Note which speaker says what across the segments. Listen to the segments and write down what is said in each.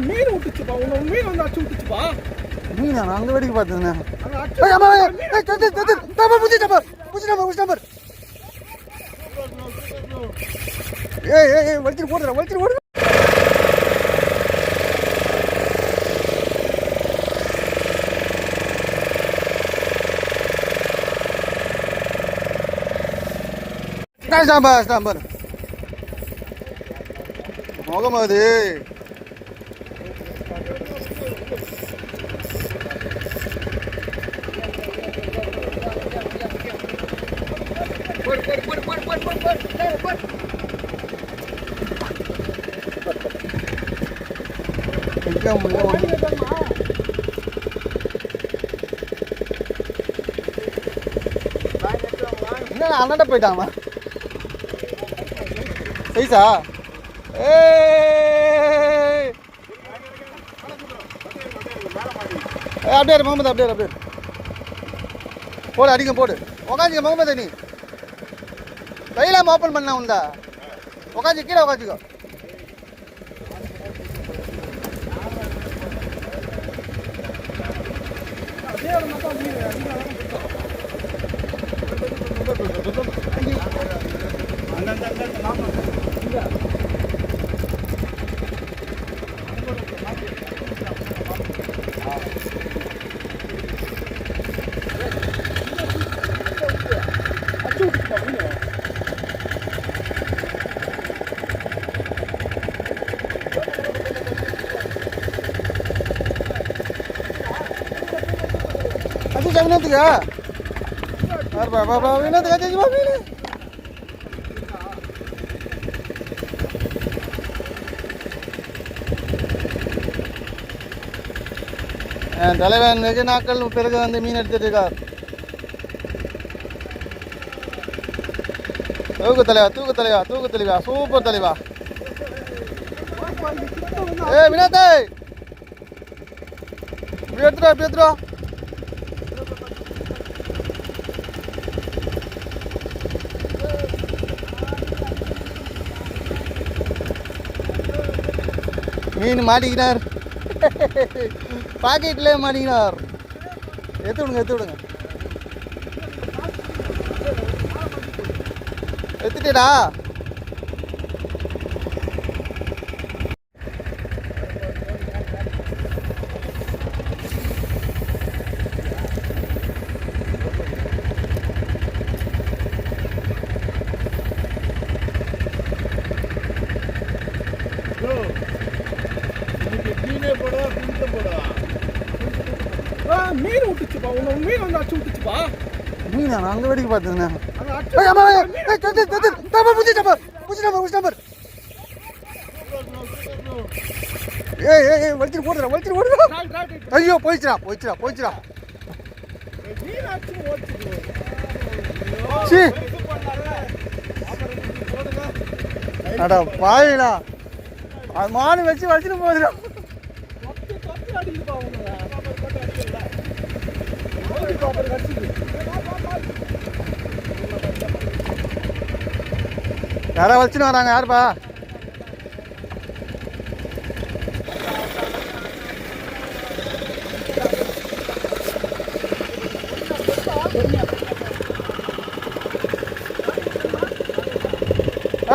Speaker 1: மீன் விட்டுச்சுப்பா, மீன் வந்து அடிச்சு விட்டுச்சுப்பா.
Speaker 2: மீன் நான் அங்கே வேடிக்கை பார்த்தேன். வலிச்சிட்டு போடுறேன், வலிச்சிட்டு போடுறேன். சாம்பார் முகமது என்ன அண்ணாட்ட போயிட்டாமா சைஸா? அப்படியே முகமது, அப்படியே போடு, அடிக்க போடு. உக்காஞ்சிக்க முகமது, நீ கையிலாம ஓப்பன் பண்ண உண்டா? உக்காஞ்சி கீழே உக்காஞ்சிக்கோ. வினோத்துக்கா வினோத்துக்கா செஞ்சுமா மீன் தலைவன் வெகு நாட்கள் பிறகு வந்து மீன் எடுத்துட்டு இருக்கார். தூக்கு தலைவா சூப்பர் தலைவா. வினோத்தை இப்படி எடுத்துருவா. மீன் மாட்டிக்கினார், பாக்கெட்ல மாட்டிக்கினார். எடுத்து விடுங்க. எடுத்துட்டா
Speaker 1: மீன் விட்டுச்சுப்பா, மீன் வந்து அடிச்சு விட்டுச்சுப்பா.
Speaker 2: மீன் நான் அங்கே வேடிக்கை பார்த்தேன். வலிச்சிட்டு போடுறேன். ஐயோ போயிடுச்சுடா. அடா பாயிடா, அது மானு வச்சு வலிச்சிட்டு போகுதுடா. யாரா வச்சுன்னு வராங்க? யாருப்பா?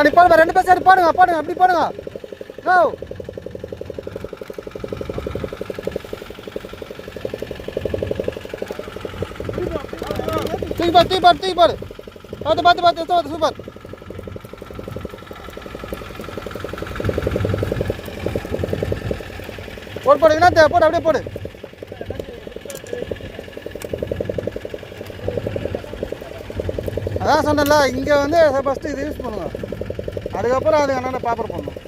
Speaker 2: நீ போடுங்க, 2 பேர் சரி போடுங்க, அப்படி போடுங்க. தூக்கி பாரு. பார்த்து சூப்பர். போடு என்ன போடு, அப்படியே போடு. அதான் சொன்னல, இங்கே வந்து ஃபஸ்ட்டு இது யூஸ் பண்ணுங்க, அதுக்கப்புறம் அது என்னென்ன பேப்பர் பண்ணணும்.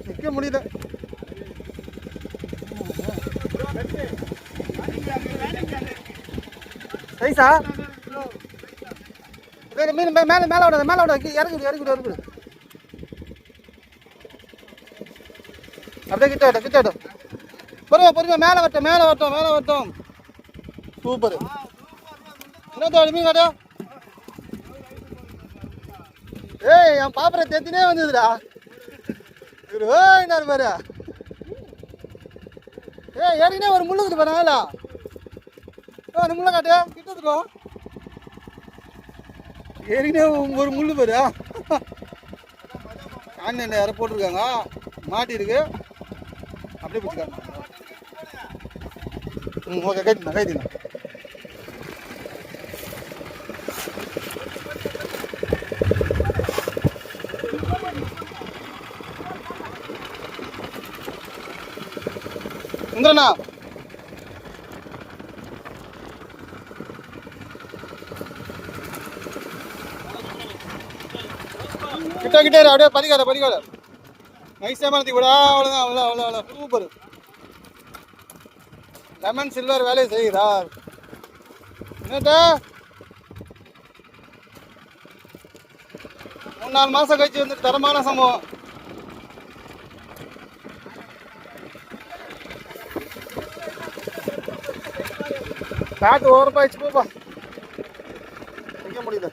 Speaker 2: நிற்க முடியல. சைஸா? மீன் மேலே விடாது, இறங்குது. அப்படியே கிட்ட பொறுமை மேலே வரட்டும். சூப்பர். என்ன தோழி மீன் காட்டா? ஏய் என் பாப்பரை தேத்தினே வந்ததுடா. இவரு ஓய்னாரு பாரு. ஏய் ஏற்கனவே ஒரு முள்ளுக்குது பாருங்களா. அந்த முள்ளை காட்டு கிட்டதுக்கோ. ஏற்கனவே ஒரு முள்ளு பாரு. ஆன்லைனில் யாரை போட்டிருக்காங்க, மாட்டி இருக்கு. அப்படியே பிடிச்சிக்காங்க. ம் ஓகே கைட்டிண்ணா கைட்டிண்ணா. இந்திரண்ணா கிட்ட கிட்டே அப்படியே பதிக்காத நைஸ் ஏமாத்தி கூட. அவ்வளோதான் அவ்வளோ சூப்பர். லெமன் சில்வர் வேலையை செய்கிறார். என்னட்டா 3-4 மாதம் கழிச்சு வந்து தரமான சம்பவம். காட்டு ஓரப்பாயிடுச்சு போப்பா, நிற்க முடியல.